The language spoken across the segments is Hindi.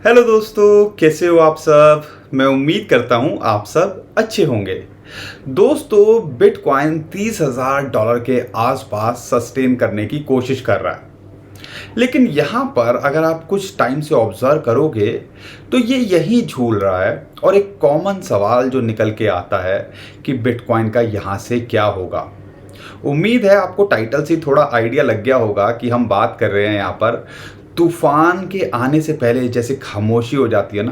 हेलो दोस्तों, कैसे हो आप सब। मैं उम्मीद करता हूं आप सब अच्छे होंगे। दोस्तों, बिटकॉइन $30,000 के आसपास सस्टेन करने की कोशिश कर रहा है। लेकिन यहाँ पर अगर आप कुछ टाइम से ऑब्जर्व करोगे तो ये यहीं झूल रहा है। और एक कॉमन सवाल जो निकल के आता है कि बिटकॉइन का यहाँ से क्या होगा। उम्मीद है आपको टाइटल से थोड़ा आइडिया लग गया होगा कि हम बात कर रहे हैं यहाँ पर तूफान के आने से पहले जैसे खामोशी हो जाती है ना,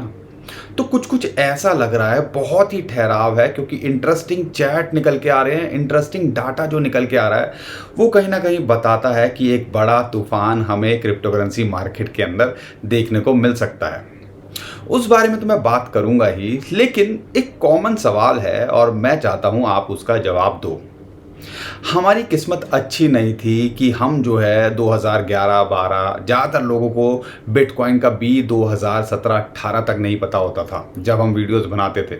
तो कुछ कुछ ऐसा लग रहा है। बहुत ही ठहराव है क्योंकि इंटरेस्टिंग चैट निकल के आ रहे हैं, इंटरेस्टिंग डाटा जो निकल के आ रहा है वो कहीं ना कहीं बताता है कि एक बड़ा तूफान हमें क्रिप्टोकरेंसी मार्केट के अंदर देखने को मिल सकता है। उस बारे में तो मैं बात करूंगा ही, लेकिन एक कॉमन सवाल है और मैं चाहता हूं आप उसका जवाब दो। हमारी किस्मत अच्छी नहीं थी कि हम जो है 2011-12 ज़्यादातर लोगों को बिटकॉइन का भी 2017-18 तक नहीं पता होता था जब हम वीडियोस बनाते थे।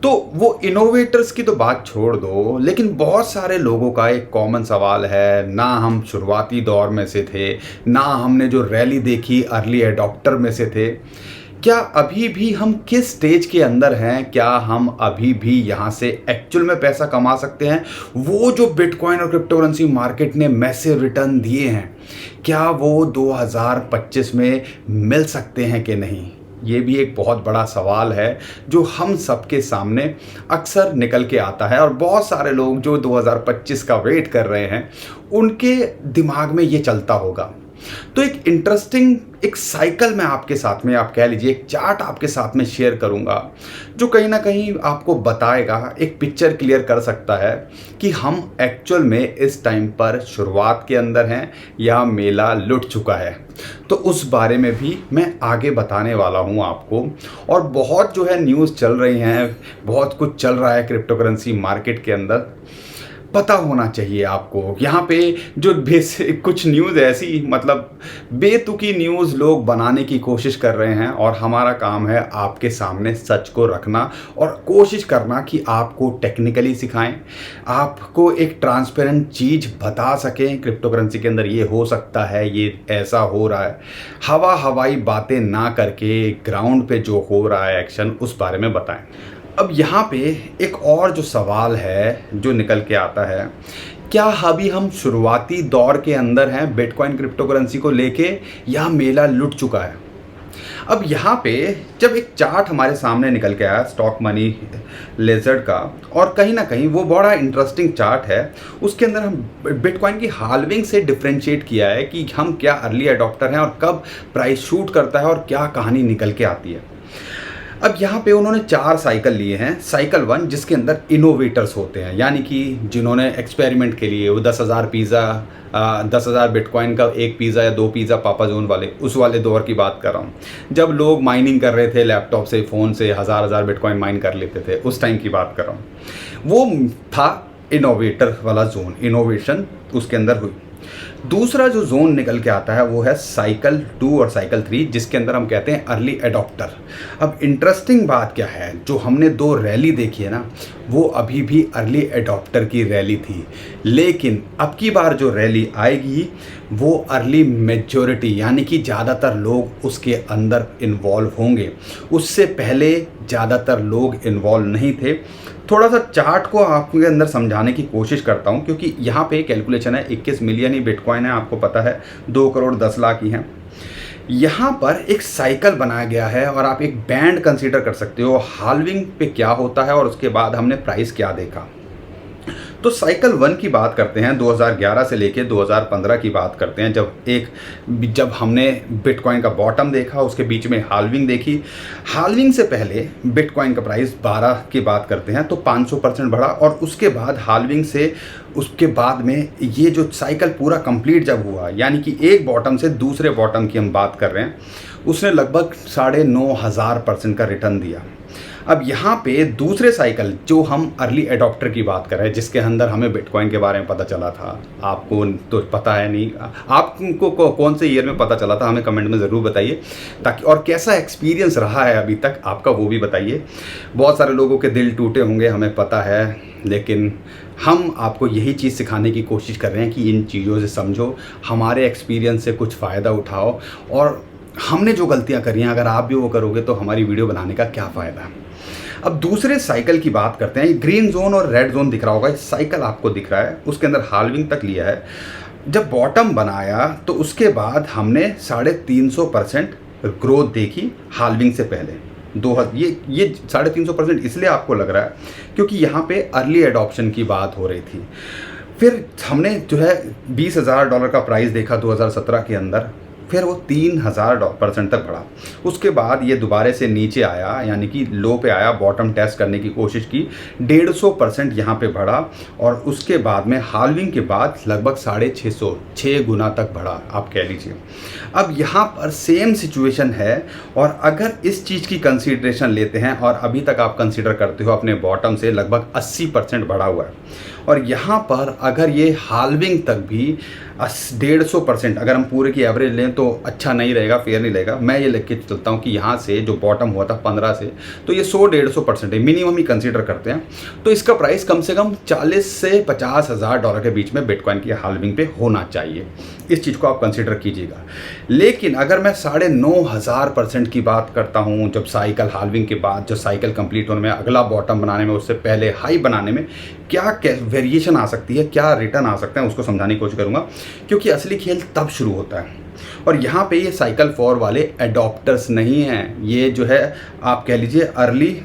तो वो इनोवेटर्स की तो बात छोड़ दो, लेकिन बहुत सारे लोगों का एक कॉमन सवाल है, ना हम शुरुआती दौर में से थे, ना हमने जो रैली देखी अर्ली एडॉप्टर में से थे। क्या अभी भी हम किस स्टेज के अंदर हैं? क्या हम अभी भी यहाँ से एक्चुअल में पैसा कमा सकते हैं? वो जो बिटकॉइन और क्रिप्टोकरेंसी मार्केट ने मैसिव रिटर्न दिए हैं, क्या वो 2025 में मिल सकते हैं कि नहीं? ये भी एक बहुत बड़ा सवाल है जो हम सबके सामने अक्सर निकल के आता है। और बहुत सारे लोग जो 2025 का वेट कर रहे हैं उनके दिमाग में ये चलता होगा। तो एक इंटरेस्टिंग एक साइकिल मैं आपके साथ में, आप कह लीजिए एक चार्ट आपके साथ में शेयर करूंगा जो कहीं ना कहीं आपको बताएगा, एक पिक्चर क्लियर कर सकता है कि हम एक्चुअल में इस टाइम पर शुरुआत के अंदर हैं या मेला लुट चुका है। तो उस बारे में भी मैं आगे बताने वाला हूं आपको। और बहुत जो है न्यूज़ चल रही हैं, बहुत कुछ चल रहा है क्रिप्टोकरेंसी मार्केट के अंदर, पता होना चाहिए आपको। यहाँ पे जो बेसिक कुछ न्यूज़ ऐसी मतलब बेतुकी न्यूज़ लोग बनाने की कोशिश कर रहे हैं और हमारा काम है आपके सामने सच को रखना और कोशिश करना कि आपको टेक्निकली सिखाएं, आपको एक ट्रांसपेरेंट चीज़ बता सकें क्रिप्टोकरेंसी के अंदर ये हो सकता है, ये ऐसा हो रहा है। हवाई बातें ना करके ग्राउंड पे जो हो रहा है एक्शन उस बारे में बताएं। अब यहाँ पे एक और जो सवाल है जो निकल के आता है, क्या अभी हम शुरुआती दौर के अंदर हैं बिटकॉइन क्रिप्टोकरेंसी को लेके या मेला लुट चुका है? अब यहाँ पे जब एक चार्ट हमारे सामने निकल के आया स्टॉक मनी लेजर्ड का, और कहीं ना कहीं वो बड़ा इंटरेस्टिंग चार्ट है, उसके अंदर हम बिटकॉइन की हाल्विंग से डिफ्रेंशिएट किया है कि हम क्या अर्ली अडॉप्टर हैं और कब प्राइस शूट करता है और क्या कहानी निकल के आती है। अब यहाँ पे उन्होंने 4 साइकिल लिए हैं। साइकिल 1 जिसके अंदर इनोवेटर्स होते हैं, यानी कि जिन्होंने एक्सपेरिमेंट के लिए वो 10,000 पिज़्ज़ा 10,000 बिटकॉइन का एक पिज़्ज़ा या 2 पिज़्ज़ा पापा जोन वाले, उस वाले दौर की बात कर रहा हूँ जब लोग माइनिंग कर रहे थे लैपटॉप से, फ़ोन से हज़ार बिटकॉइन माइन कर लेते थे, उस टाइम की बात कर रहा हूँ। वो था इनोवेटर वाला जोन, इनोवेशन उसके अंदर हुई। दूसरा जो जोन निकल के आता है वो है साइकिल 2 और साइकिल 3 जिसके अंदर हम कहते हैं अर्ली एडॉप्टर। अब इंटरेस्टिंग बात क्या है, जो हमने 2 रैली देखी है ना, वो अभी भी अर्ली एडॉप्टर की रैली थी, लेकिन अब की बार जो रैली आएगी वो अर्ली मेजॉरिटी यानी कि ज़्यादातर लोग उसके अंदर इन्वॉल्व होंगे। उससे पहले ज़्यादातर लोग इन्वॉल्व नहीं थे। थोड़ा सा चार्ट को आपके अंदर समझाने की कोशिश करता हूँ क्योंकि यहाँ पे कैलकुलेशन है 21 मिलियन ही बिटकॉइन है, आपको पता है 2 करोड़ 10 लाख ही हैं। यहाँ पर एक साइकिल बनाया गया है और आप एक बैंड कंसीडर कर सकते हो हाल्विंग पे क्या होता है और उसके बाद हमने प्राइस क्या देखा। तो साइकिल 1 की बात करते हैं, 2011 से लेके 2015 की बात करते हैं, जब हमने बिटकॉइन का बॉटम देखा, उसके बीच में हाल्विंग देखी। हाल्विंग से पहले बिटकॉइन का प्राइस 12 की बात करते हैं तो 500% बढ़ा, और उसके बाद हाल्विंग से उसके बाद में ये जो साइकिल पूरा कंप्लीट जब हुआ, यानी कि एक बॉटम से दूसरे बॉटम की हम बात कर रहे हैं, उसने लगभग 9,500% का रिटर्न दिया। अब यहाँ पे दूसरे साइकिल जो हम अर्ली एडॉप्टर की बात कर रहे हैं, जिसके अंदर हमें बिटकॉइन के बारे में पता चला था, आपको तो पता है नहीं, आपको कौन से ईयर में पता चला था हमें कमेंट में ज़रूर बताइए, ताकि और कैसा एक्सपीरियंस रहा है अभी तक आपका वो भी बताइए। बहुत सारे लोगों के दिल टूटे होंगे हमें पता है, लेकिन हम आपको यही चीज़ सिखाने की कोशिश कर रहे हैं कि इन चीज़ों से समझो, हमारे एक्सपीरियंस से कुछ फ़ायदा उठाओ और हमने जो गलतियां करी हैं, अगर आप भी वो करोगे तो हमारी वीडियो बनाने का क्या फ़ायदा है। अब दूसरे साइकिल की बात करते हैं। ग्रीन जोन और रेड जोन दिख रहा होगा, इस साइकिल आपको दिख रहा है, उसके अंदर हाल्विंग तक लिया है। जब बॉटम बनाया तो उसके बाद हमने 350% ग्रोथ देखी हाल्विंग से पहले। ये 350% इसलिए आपको लग रहा है क्योंकि यहाँ पे अर्ली एडॉप्शन की बात हो रही थी। फिर हमने जो है $20,000 का प्राइस देखा 2017 के अंदर, फिर वो 3,000% तक बढ़ा। उसके बाद ये दोबारा से नीचे आया, यानी कि लो पे आया, बॉटम टेस्ट करने की कोशिश की, 150% यहाँ पे बढ़ा और उसके बाद में हाल्विंग के बाद लगभग 6 गुना तक बढ़ा, आप कह लीजिए। अब यहाँ पर सेम सिचुएशन है और अगर इस चीज़ की कंसीडरेशन लेते हैं और अभी तक आप कंसीडर करते हो अपने बॉटम से लगभग 80% बढ़ा हुआ है और यहाँ पर अगर ये हाल्विंग तक भी 150%, अगर हम पूरे की एवरेज लें तो अच्छा नहीं रहेगा, फेयर नहीं रहेगा। मैं ये लिख के चलता हूँ कि यहाँ से जो बॉटम हुआ था 15 से, तो ये 100-150% है, मिनिमम ही कंसीडर करते हैं। तो इसका प्राइस कम से कम 40 से 50 हज़ार डॉलर के बीच में बिटकॉइन की हाल्विंग पे होना चाहिए। इस चीज़ को आप कंसीडर कीजिएगा। लेकिन अगर मैं 9,500% की बात करता हूँ, जब साइकिल हाल्विंग के बाद जो साइकिल कंप्लीट होने में, अगला बॉटम बनाने में, उससे पहले हाई बनाने में क्या वेरिएशन आ सकती है, क्या रिटर्न आ सकता है, उसको समझाने की कोशिश करूँगा। क्योंकि असली खेल तब शुरू होता है और यहाँ पे ये साइकिल 4 वाले एडॉप्टर्स नहीं हैं, ये जो है आप कह लीजिए अर्ली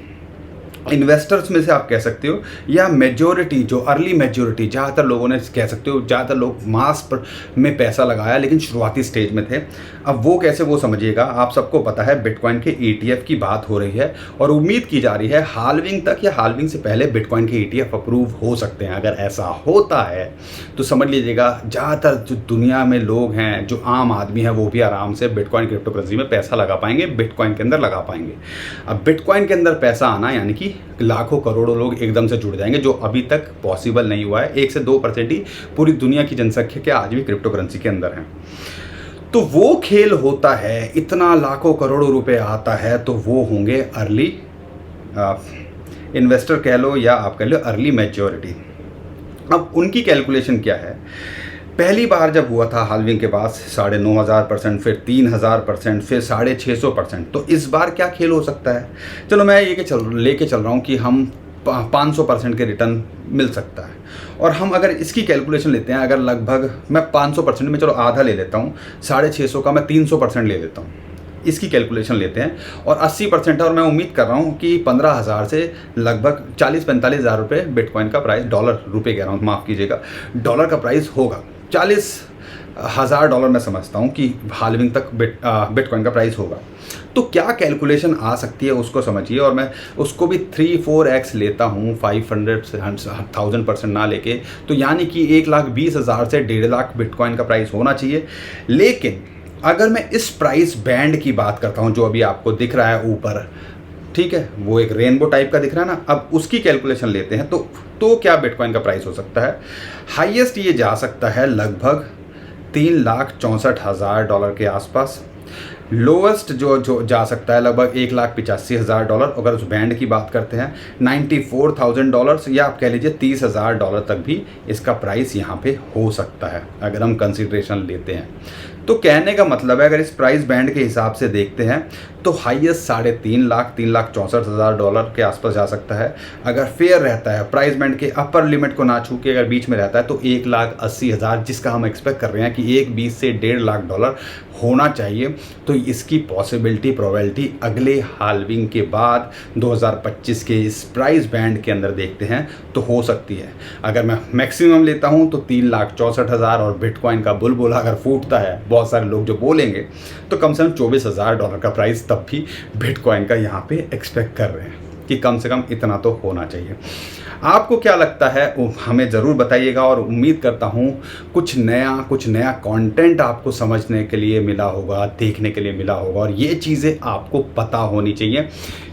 इन्वेस्टर्स में से आप कह सकते हो, या मेजॉरिटी, जो अर्ली मेजॉरिटी, ज़्यादातर लोगों ने कह सकते हो, ज़्यादातर लोग मास पर में पैसा लगाया लेकिन शुरुआती स्टेज में थे। अब वो कैसे, वो समझिएगा। आप सबको पता है बिटकॉइन के ETF की बात हो रही है और उम्मीद की जा रही है हाल्विंग तक या हाल्विंग से पहले बिटकॉइन के ETF अप्रूव हो सकते हैं। अगर ऐसा होता है तो समझ लीजिएगा ज़्यादातर जो दुनिया में लोग हैं, जो आम आदमी है, वो भी आराम से बिटकॉइन क्रिप्टो करेंसी में पैसा लगा पाएंगे, बिटकॉइन के अंदर लगा पाएंगे। अब बिटकॉइन के अंदर पैसा आना यानी कि लाखों करोड़ों लोग एकदम से जुड़ जाएंगे, जो अभी तक पॉसिबल नहीं हुआ है। 1 से 2% ही पूरी दुनिया की जनसंख्या के आज भी क्रिप्टो करेंसी के अंदर है। तो वो खेल होता है, इतना लाखों करोड़ों रुपए आता है, तो वो होंगे अर्ली इन्वेस्टर कह लो या आप कह लो अर्ली मैच्योरिटी। अब उनकी कैलकुलेशन क्या है? पहली बार जब हुआ था हाल्विंग के बाद 9,500%, फिर 3,000%, फिर 650%, तो इस बार क्या खेल हो सकता है? चलो मैं ये लेके चल रहा हूँ कि हम 500% के रिटर्न मिल सकता है। और हम अगर इसकी कैलकुलेशन लेते हैं, अगर लगभग मैं 500% में, चलो आधा ले लेता हूँ, 650 का मैं 300% ले लेता हूँ, इसकी कैलकुलेशन लेते हैं और 80% है, और मैं उम्मीद कर रहा हूँ कि 15,000 से लगभग 40-45 हज़ार रुपये बिटकॉइन का प्राइस, रुपये कह रहा हूँ, माफ़ कीजिएगा, डॉलर का प्राइस होगा। 40,000 डॉलर मैं समझता हूँ कि हाल्विंग तक बिटकॉइन का प्राइस होगा। तो क्या कैलकुलेशन आ सकती है उसको समझिए, और मैं उसको भी 3-4x लेता हूँ, 500,000% ना लेके, तो यानी कि 1,20,000 से 1.5 लाख बिटकॉइन का प्राइस होना चाहिए। लेकिन अगर मैं इस प्राइस बैंड की बात करता हूँ जो अभी आपको दिख रहा है ऊपर, ठीक है, वो एक रेनबो टाइप का दिख रहा है ना, अब उसकी कैलकुलेशन लेते हैं तो क्या बिटकॉइन का प्राइस हो सकता है? हाईएस्ट ये जा सकता है लगभग $3,64,000 के आसपास। लोएस्ट जो जा सकता है लगभग $1,85,000। अगर उस बैंड की बात करते हैं $94,000 या आप कह लीजिए $30,000 तक भी इसका प्राइस यहाँ पे हो सकता है अगर हम कंसिडरेशन लेते हैं। तो कहने का मतलब है अगर इस प्राइस बैंड के हिसाब से देखते हैं तो हाईएस्ट 3.5 लाख, $3,64,000 के आसपास जा सकता है। अगर फेयर रहता है, प्राइस बैंड के अपर लिमिट को ना छू के अगर बीच में रहता है, तो 1,80,000 जिसका हम एक्सपेक्ट कर रहे हैं कि 1,20 से $1.5 लाख होना चाहिए। तो इसकी प्रोबेबिलिटी अगले हाल्विंग के बाद 2025 के इस प्राइस बैंड के अंदर देखते हैं तो हो सकती है। अगर मैं मैक्सिमम लेता हूं तो 3,64,000, और बिटकॉइन का बुलबुला अगर फूटता है, बहुत सारे लोग जो बोलेंगे, तो कम से कम $24,000 का प्राइस तब भी बिटकॉइन का यहाँ पे एक्सपेक्ट कर रहे हैं कि कम से कम इतना तो होना चाहिए। आपको क्या लगता है हमें ज़रूर बताइएगा, और उम्मीद करता हूँ कुछ नया कंटेंट आपको समझने के लिए मिला होगा, देखने के लिए मिला होगा, और ये चीज़ें आपको पता होनी चाहिए,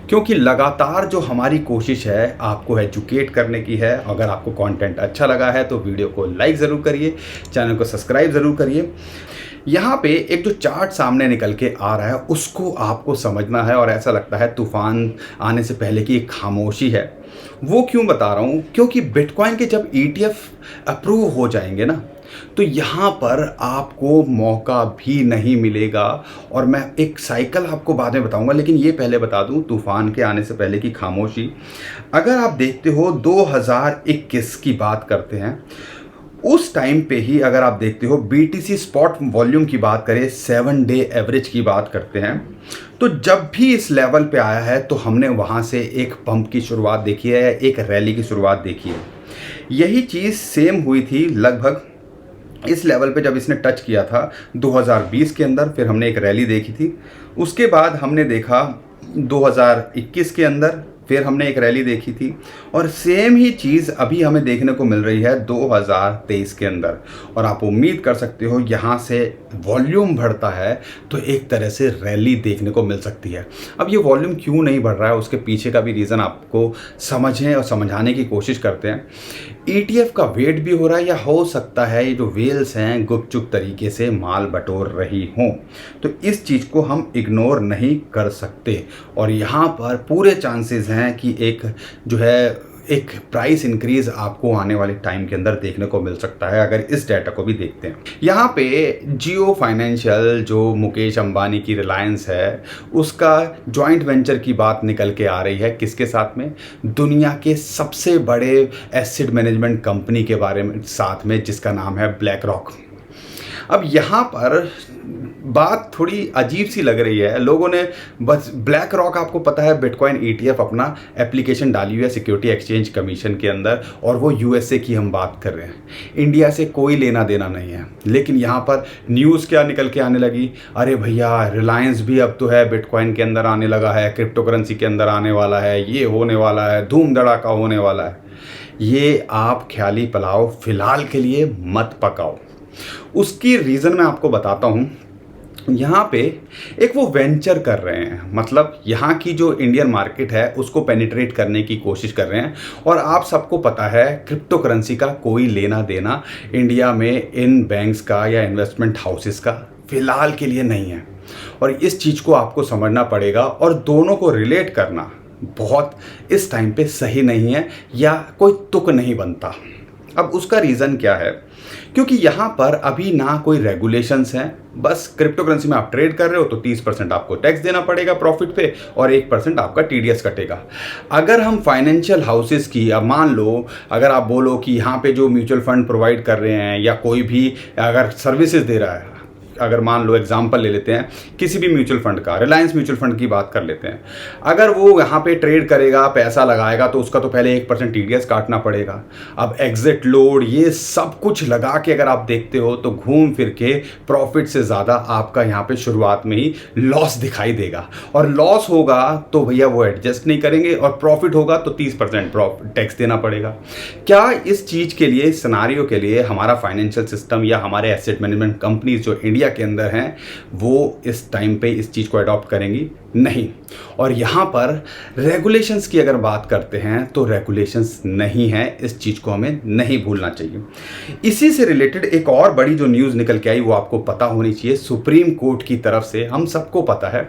क्योंकि लगातार जो हमारी कोशिश है आपको एजुकेट करने की है। अगर आपको कंटेंट अच्छा लगा है तो वीडियो को लाइक ज़रूर करिए, चैनल को सब्सक्राइब ज़रूर करिए। यहाँ पे एक जो चार्ट सामने निकल के आ रहा है उसको आपको समझना है, और ऐसा लगता है तूफान आने से पहले की एक खामोशी है। वो क्यों बता रहा हूँ, क्योंकि बिटकॉइन के जब ETF अप्रूव हो जाएंगे ना, तो यहाँ पर आपको मौका भी नहीं मिलेगा। और मैं एक साइकिल आपको बाद में बताऊंगा, लेकिन ये पहले बता दूं तूफान के आने से पहले की खामोशी। अगर आप देखते हो 2021 की बात करते हैं, उस टाइम पे ही अगर आप देखते हो BTC स्पॉट वॉल्यूम की बात करें, 7 डे एवरेज की बात करते हैं, तो जब भी इस लेवल पे आया है तो हमने वहाँ से एक पंप की शुरुआत देखी है, एक रैली की शुरुआत देखी है। यही चीज़ सेम हुई थी लगभग इस लेवल पे जब इसने टच किया था 2020 के अंदर, फिर हमने एक रैली देखी थी। उसके बाद हमने देखा 2021 के अंदर, फिर हमने एक रैली देखी थी, और सेम ही चीज़ अभी हमें देखने को मिल रही है 2023 के अंदर। और आप उम्मीद कर सकते हो यहाँ से वॉल्यूम बढ़ता है तो एक तरह से रैली देखने को मिल सकती है। अब ये वॉल्यूम क्यों नहीं बढ़ रहा है, उसके पीछे का भी रीज़न आपको समझें और समझाने की कोशिश करते हैं। ETF का वेट भी हो रहा है, या हो सकता है ये जो वेल्स हैं गुपचुप तरीके से माल बटोर रही हों, तो इस चीज़ को हम इग्नोर नहीं कर सकते। और यहाँ पर पूरे चांसेस हैं कि एक जो है एक प्राइस इंक्रीज आपको आने वाले टाइम के अंदर देखने को मिल सकता है, अगर इस डाटा को भी देखते हैं। यहाँ पे जियो फाइनेंशियल जो मुकेश अंबानी की रिलायंस है, उसका जॉइंट वेंचर की बात निकल के आ रही है। किसके साथ में? दुनिया के सबसे बड़े एसेट मैनेजमेंट कंपनी के बारे में साथ में, जिसका नाम है ब्लैक रॉक। अब यहाँ पर बात थोड़ी अजीब सी लग रही है लोगों ने, बस ब्लैक रॉक आपको पता है बिटकॉइन ETF अपना एप्लीकेशन डाली हुई है सिक्योरिटी एक्सचेंज कमीशन के अंदर, और वो USA की हम बात कर रहे हैं, इंडिया से कोई लेना देना नहीं है। लेकिन यहाँ पर न्यूज़ क्या निकल के आने लगी, अरे भैया रिलायंस भी अब तो है बिटकॉइन के अंदर आने लगा है, क्रिप्टो करेंसी के अंदर आने वाला है, ये होने वाला है, धूम धड़ाका होने वाला है। ये आप ख्याली पुलाव फिलहाल के लिए मत पकाओ। उसकी रीज़न मैं आपको बताता हूँ। यहाँ पे एक वो वेंचर कर रहे हैं, मतलब यहाँ की जो इंडियन मार्केट है उसको पेनिट्रेट करने की कोशिश कर रहे हैं। और आप सबको पता है क्रिप्टो करेंसी का कोई लेना देना इंडिया में इन बैंक्स का या इन्वेस्टमेंट हाउसेस का फ़िलहाल के लिए नहीं है, और इस चीज़ को आपको समझना पड़ेगा। और दोनों को रिलेट करना बहुत इस टाइम पे सही नहीं है, या कोई तुक नहीं बनता। अब उसका रीज़न क्या है? क्योंकि यहाँ पर अभी ना कोई रेगुलेशंस हैं, बस क्रिप्टो करेंसी में आप ट्रेड कर रहे हो तो 30% आपको टैक्स देना पड़ेगा प्रॉफिट पे, और 1% आपका TDS कटेगा। अगर हम फाइनेंशियल हाउसेस की, अब मान लो अगर आप बोलो कि यहाँ पे जो म्यूचुअल फंड प्रोवाइड कर रहे हैं या कोई भी अगर सर्विसेज दे रहा है, अगर मान लो एग्जांपल ले लेते हैं किसी भी म्यूचुअल फंड का, रिलायंस म्यूचुअल फंड की बात कर लेते हैं, अगर वो यहाँ पे ट्रेड करेगा, पैसा लगाएगा, तो उसका तो पहले 1% TDS काटना पड़ेगा। अब एग्जिट लोड ये सब कुछ लगा के अगर आप देखते हो तो घूम फिर के प्रॉफिट से ज़्यादा आपका यहाँ पे शुरुआत में ही लॉस दिखाई देगा। और लॉस होगा तो भैया वो एडजस्ट नहीं करेंगे, और प्रॉफिट होगा तो 30% टैक्स देना पड़ेगा। क्या इस चीज़ के लिए, इस सिनारियो के लिए हमारा फाइनेंशियल सिस्टम या हमारे एसेट मैनेजमेंट कंपनीज जो इंडिया के अंदर हैं वो इस टाइम पे इस चीज़ को अडॉप्ट करेंगी? नहीं। और यहाँ पर रेगुलेशंस की अगर बात करते हैं तो रेगुलेशंस नहीं है, इस चीज़ को हमें नहीं भूलना चाहिए। इसी से रिलेटेड एक और बड़ी जो न्यूज़ निकल के आई वो आपको पता होनी चाहिए, सुप्रीम कोर्ट की तरफ से। हम सबको पता है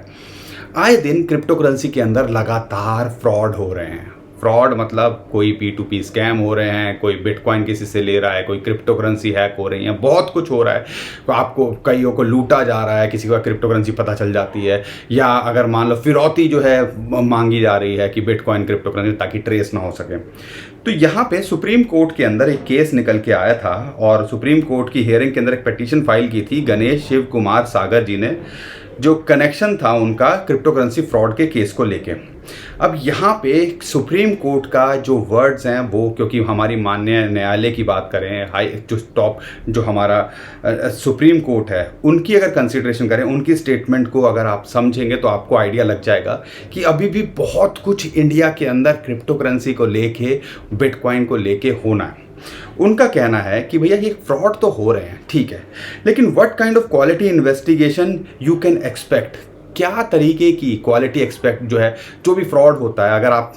आए दिन क्रिप्टो करेंसी के अंदर लगातार फ्रॉड हो रहे हैं। फ्रॉड मतलब कोई P2P स्कैम हो रहे हैं, कोई बिटकॉइन किसी से ले रहा है, कोई क्रिप्टो करेंसी हैक हो रही है, बहुत कुछ हो रहा है। तो आपको कईयों को लूटा जा रहा है, किसी को क्रिप्टो करेंसी पता चल जाती है, या अगर मान लो फिरौती जो है मांगी जा रही है कि बिटकॉइन क्रिप्टो करेंसी, ताकि ट्रेस ना हो सके। तो यहाँ पे सुप्रीम कोर्ट के अंदर एक केस निकल के आया था, और सुप्रीम कोर्ट की हियरिंग के अंदर एक पिटीशन फाइल की थी गणेश शिव कुमार सागर जी ने, जो कनेक्शन था उनका क्रिप्टो करेंसी फ्रॉड के केस को लेके। अब यहाँ पे सुप्रीम कोर्ट का जो वर्ड्स हैं वो, क्योंकि हमारी माननीय न्यायालय की बात करें, हाई जो टॉप जो हमारा सुप्रीम कोर्ट है, उनकी अगर कंसिडरेशन करें, उनकी स्टेटमेंट को अगर आप समझेंगे तो आपको आइडिया लग जाएगा कि अभी भी बहुत कुछ इंडिया के अंदर क्रिप्टो करेंसी को लेके, बिटकॉइन को लेके होना है। उनका कहना है कि भैया ये फ्रॉड तो हो रहे हैं, ठीक है, लेकिन what kind of quality investigation you can expect, क्या तरीके की क्वालिटी एक्सपेक्ट जो है, जो भी फ्रॉड होता है, अगर आप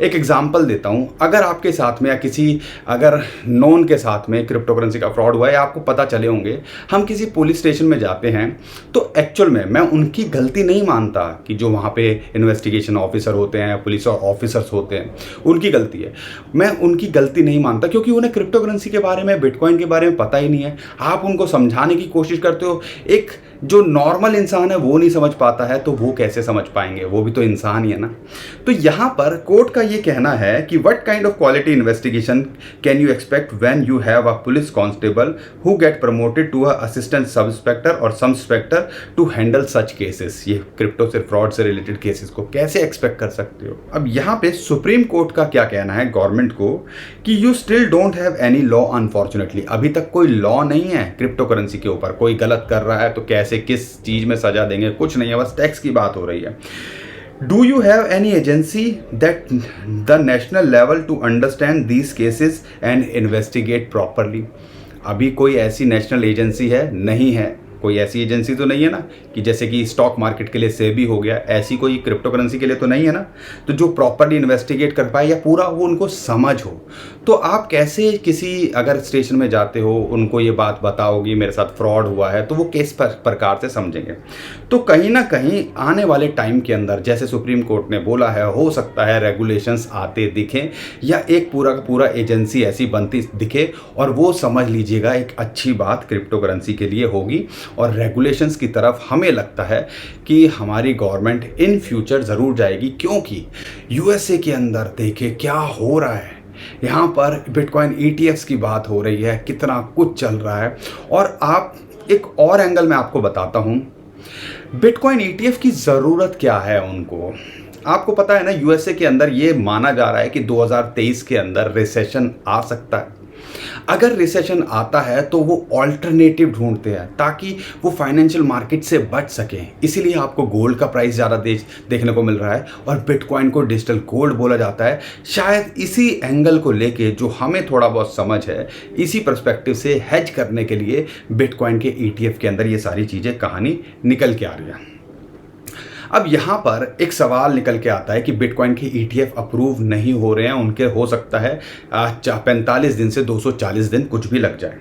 एक एग्जांपल देता हूं, अगर आपके साथ में या किसी अगर नॉन के साथ में क्रिप्टो करेंसी का फ्रॉड हुआ है, आपको पता चले होंगे, हम किसी पुलिस स्टेशन में जाते हैं तो एक्चुअल में मैं उनकी गलती नहीं मानता कि जो वहाँ पे इन्वेस्टिगेशन ऑफिसर होते हैं, पुलिस ऑफिसर्स होते हैं, उनकी गलती है। मैं उनकी गलती नहीं मानता क्योंकि उन्हें क्रिप्टो करेंसी के बारे में, बिटकॉइन के बारे में पता ही नहीं है। आप उनको समझाने की कोशिश करते हो, एक जो नॉर्मल इंसान है वो नहीं समझ पाता है, तो वो कैसे समझ पाएंगे, वो भी तो इंसान ही है ना। तो यहाँ पर कोर्ट का ये कहना है कि what kind of quality investigation can you expect when you have a police constable who get promoted to a assistant sub inspector or sub inspector to handle such cases. ये क्रिप्टो से फ्रॉड से रिलेटेड केसेस को कैसे एक्सपेक्ट कर सकते हो। अब यहाँ पे सुप्रीम कोर्ट का क्या कहना है गवर्नमेंट को कि you still don't have any law, unfortunately अभी तक कोई लॉ नहीं है क्रिप्टो करेंसी के ऊपर। कोई गलत कर रहा है तो कैसे किस चीज में सजा देंगे, कुछ नहीं है, बस टैक्स की बात हो रही है। Do you have any agency that the national level to understand these cases and investigate properly. अभी कोई ऐसी नेशनल एजेंसी है नहीं है, कोई ऐसी एजेंसी तो नहीं है ना कि जैसे कि स्टॉक मार्केट के लिए सेबी हो गया, ऐसी कोई क्रिप्टो करेंसी के लिए तो नहीं है ना, तो जो प्रॉपरली इन्वेस्टिगेट कर पाए या पूरा वो उनको समझ हो। तो आप कैसे किसी अगर स्टेशन में जाते हो, उनको ये बात बताओगी मेरे साथ फ्रॉड हुआ है, तो वो किस प्रकार से समझेंगे। तो कहीं ना कहीं आने वाले टाइम के अंदर जैसे सुप्रीम कोर्ट ने बोला है, हो सकता है रेगुलेशंस आते दिखें या एक पूरा का पूरा एजेंसी ऐसी बनती दिखे, और वो समझ लीजिएगा एक अच्छी बात क्रिप्टो करेंसी के लिए होगी। और रेगुलेशंस की तरफ हमें लगता है कि हमारी गवर्नमेंट इन फ्यूचर ज़रूर जाएगी, क्योंकि यूएसए के अंदर देखिए क्या हो रहा है। यहाँ पर बिटकॉइन ईटीएफ्स की बात हो रही है, कितना कुछ चल रहा है। और आप एक और एंगल में आपको बताता हूँ, बिटकॉइन ईटीएफ की ज़रूरत क्या है उनको। आपको पता है ना, यूएसए के अंदर ये माना जा रहा है कि 2023 के अंदर रिसेशन आ सकता है। अगर रिसेशन आता है तो वो ऑल्टरनेटिव ढूंढते हैं ताकि वो फाइनेंशियल मार्केट से बच सकें। इसीलिए आपको गोल्ड का प्राइस ज़्यादा देखने को मिल रहा है और बिटकॉइन को डिजिटल गोल्ड बोला जाता है। शायद इसी एंगल को लेके जो हमें थोड़ा बहुत समझ है, इसी पर्सपेक्टिव से हेज करने के लिए बिटकॉइन के ईटीएफ के अंदर ये सारी चीज़ें कहानी निकल के आ रही है। अब यहाँ पर एक सवाल निकल के आता है कि बिटकॉइन के ईटीएफ अप्रूव नहीं हो रहे हैं, उनके हो सकता है 45 दिन से 240 दिन कुछ भी लग जाए।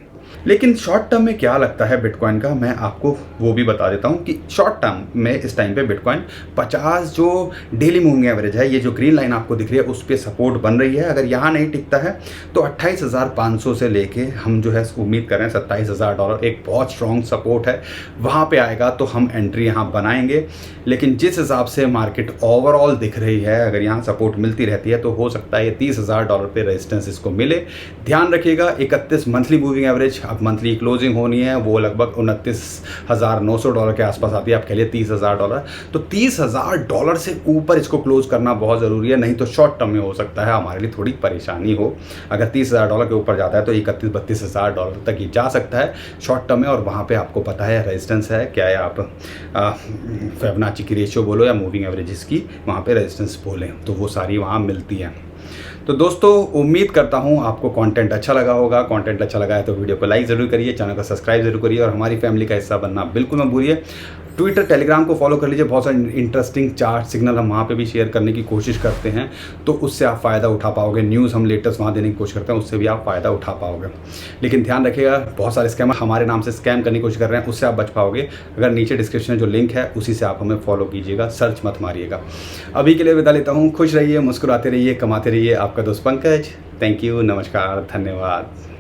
लेकिन शॉर्ट टर्म में क्या लगता है बिटकॉइन का, मैं आपको वो भी बता देता हूँ कि शॉर्ट टर्म में इस टाइम पे बिटकॉइन 50 जो डेली मूविंग एवरेज है, ये जो ग्रीन लाइन आपको दिख रही है, उस पर सपोर्ट बन रही है। अगर यहाँ नहीं टिकता है तो 28,500 से लेके हम जो है उम्मीद कर रहे हैं $27,000 एक बहुत स्ट्रॉन्ग सपोर्ट है, वहाँ पर आएगा तो हम एंट्री यहाँ बनाएंगे। लेकिन जिस हिसाब से मार्केट ओवरऑल दिख रही है, अगर यहाँ सपोर्ट मिलती रहती है तो हो सकता है ये $30,000 पे रेजिस्टेंस इसको मिले। ध्यान रखिएगा 31 मंथली मूविंग एवरेज, अब मंथली क्लोजिंग होनी है, वो लगभग $29,900 के आसपास आती है। आप कह लिए $30,000, तो $30,000 से ऊपर इसको क्लोज करना बहुत ज़रूरी है, नहीं तो शॉर्ट टर्म में हो सकता है हमारे लिए थोड़ी परेशानी हो। अगर $30,000 के ऊपर जाता है तो $31,000-32,000 तक ही जा सकता है शॉर्ट टर्म में। और वहाँ पर आपको पता है रेजिस्टेंस है क्या है, आप फिबोनाची की रेशियो बोलो या मूविंग एवरेजेस की वहाँ पे रेजिस्टेंस बोलें, तो वो सारी वहाँ मिलती हैं। तो दोस्तों उम्मीद करता हूँ आपको कंटेंट अच्छा लगा होगा। कंटेंट अच्छा लगा है तो वीडियो को लाइक ज़रूर करिए, चैनल को सब्सक्राइब जरूर करिए और हमारी फैमिली का हिस्सा बनना बिल्कुल मत भूलिए। ट्विटर टेलीग्राम को फॉलो कर लीजिए, बहुत सारे इंटरेस्टिंग चार्ट सिग्नल हम वहाँ पे भी शेयर करने की कोशिश करते हैं, तो उससे आप फ़ायदा उठा पाओगे। न्यूज़ हम लेटेस्ट वहाँ देने की कोशिश करते हैं, उससे भी आप फ़ायदा उठा पाओगे। लेकिन ध्यान रखिएगा, बहुत सारे स्कैमर हमारे नाम से स्कैम करने की कोशिश कर रहे हैं, उससे आप बच पाओगे। अगर नीचे डिस्क्रिप्शन में जो लिंक है उसी से आप हमें फॉलो कीजिएगा, सर्च मत मारिएगा। अभी के लिए विदा लेता हूँ, खुश रहिए, मुस्कुराते रहिए, कमाते रहिए। आपका दोस्त पंकज। थैंक यू, नमस्कार, धन्यवाद।